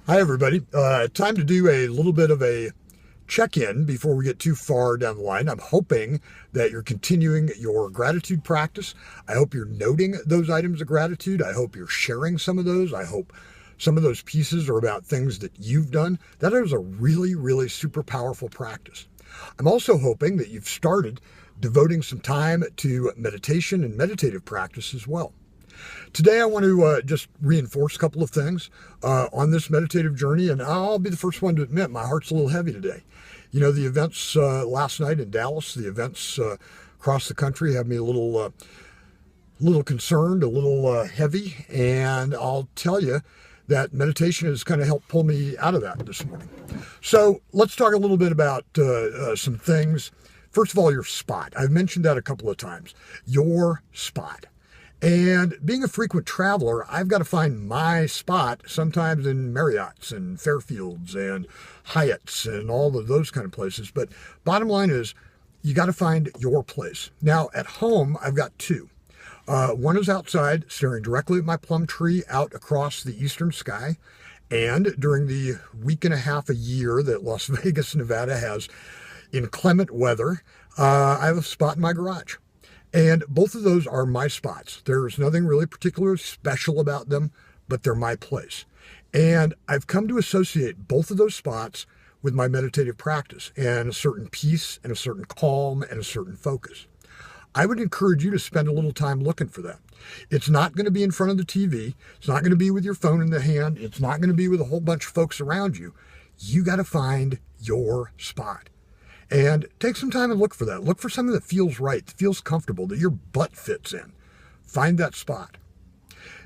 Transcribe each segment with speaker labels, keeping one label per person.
Speaker 1: Hi, everybody. Time to do a little bit of a check-in before we get too far down the line. I'm hoping that you're continuing your gratitude practice. I hope you're noting those items of gratitude. I hope you're sharing some of those. I hope some of those pieces are about things that you've done. That is a really, really super powerful practice. I'm also hoping that you've started devoting some time to meditation and meditative practice as well. Today, I want to just reinforce a couple of things on this meditative journey, and I'll be the first one to admit my heart's a little heavy today. You know, the events last night in Dallas, the events across the country have me a little concerned, a little heavy, and I'll tell you that meditation has kind of helped pull me out of that this morning. So let's talk a little bit about some things. First of all, your spot. I've mentioned that a couple of times. Your spot. And being a frequent traveler, I've got to find my spot sometimes in Marriott's and Fairfields and Hyatt's and all of those kind of places. But bottom line is, you got to find your place. Now, at home, I've got two. One is outside, staring directly at my plum tree out across the eastern sky. And during the week and a half a year that Las Vegas, Nevada has inclement weather, I have a spot in my garage. And both of those are my spots. There's nothing really particularly special about them, but they're my place. And I've come to associate both of those spots with my meditative practice and a certain peace and a certain calm and a certain focus. I would encourage you to spend a little time looking for that. It's not going to be in front of the TV. It's not going to be with your phone in the hand. It's not going to be with a whole bunch of folks around you. You got to find your spot. And take some time and look for that. Look for something that feels right, that feels comfortable, that your butt fits in. Find that spot.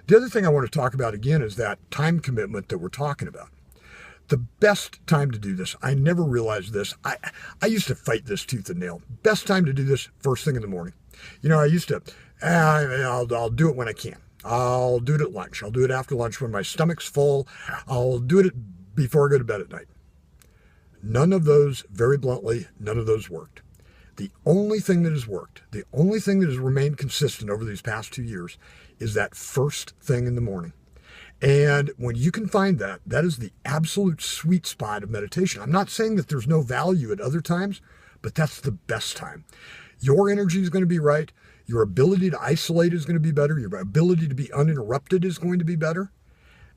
Speaker 1: The other thing I want to talk about again is that time commitment that we're talking about. The best time to do this, I never realized this. I used to fight this tooth and nail. Best time to do this first thing in the morning. You know, I used to, I'll do it when I can. I'll do it at lunch. I'll do it after lunch when my stomach's full. I'll do it before I go to bed at night. None of those, very bluntly, none of those worked. The only thing that has worked, the only thing that has remained consistent over these past 2 years is that first thing in the morning. And when you can find that, that is the absolute sweet spot of meditation. I'm not saying that there's no value at other times, but that's the best time. Your energy is going to be right. Your ability to isolate is going to be better. Your ability to be uninterrupted is going to be better.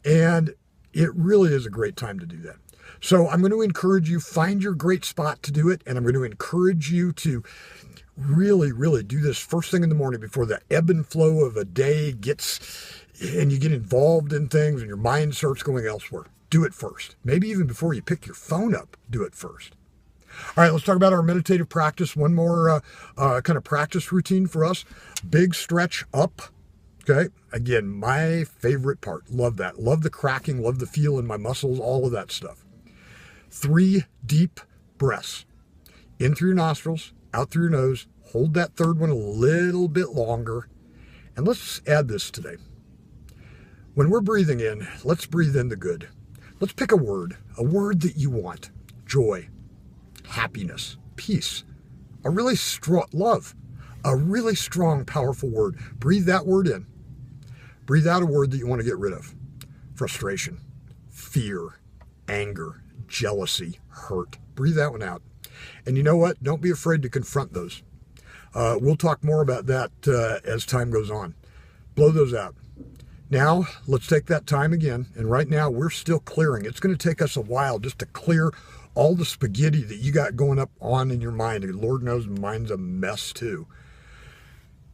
Speaker 1: And it really is a great time to do that. So I'm going to encourage you, find your great spot to do it. And I'm going to encourage you to really, really do this first thing in the morning before the ebb and flow of a day gets, and you get involved in things and your mind starts going elsewhere. Do it first. Maybe even before you pick your phone up, do it first. All right, let's talk about our meditative practice. One more kind of practice routine for us. Big stretch up. Okay, again, my favorite part. Love that. Love the cracking, love the feel in my muscles, all of that stuff. 3 deep breaths. In through your nostrils, out through your nose. Hold that third one a little bit longer. And let's add this today. When we're breathing in, let's breathe in the good. Let's pick a word that you want. Joy, happiness, peace, a really strong love, a really strong, powerful word. Breathe that word in. Breathe out a word that you want to get rid of. Frustration, fear, anger, jealousy, hurt. Breathe that one out. And you know what? Don't be afraid to confront those. We'll talk more about that as time goes on. Blow those out. Now, let's take that time again. And right now, we're still clearing. It's going to take us a while just to clear all the spaghetti that you got going up on in your mind. And Lord knows mine's a mess too.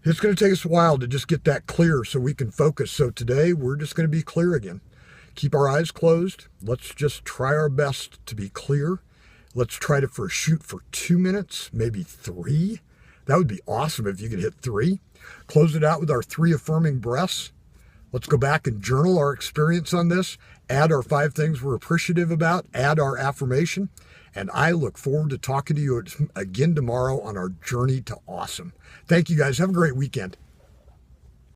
Speaker 1: It's going to take us a while to just get that clear so we can focus. So today, we're just going to be clear again. Keep our eyes closed. Let's just try our best to be clear. Let's try to shoot for 2 minutes, maybe 3. That would be awesome if you could hit 3. Close it out with our 3 affirming breaths. Let's go back and journal our experience on this. Add our 5 things we're appreciative about. Add our affirmation. And I look forward to talking to you again tomorrow on our journey to awesome. Thank you guys. Have a great weekend.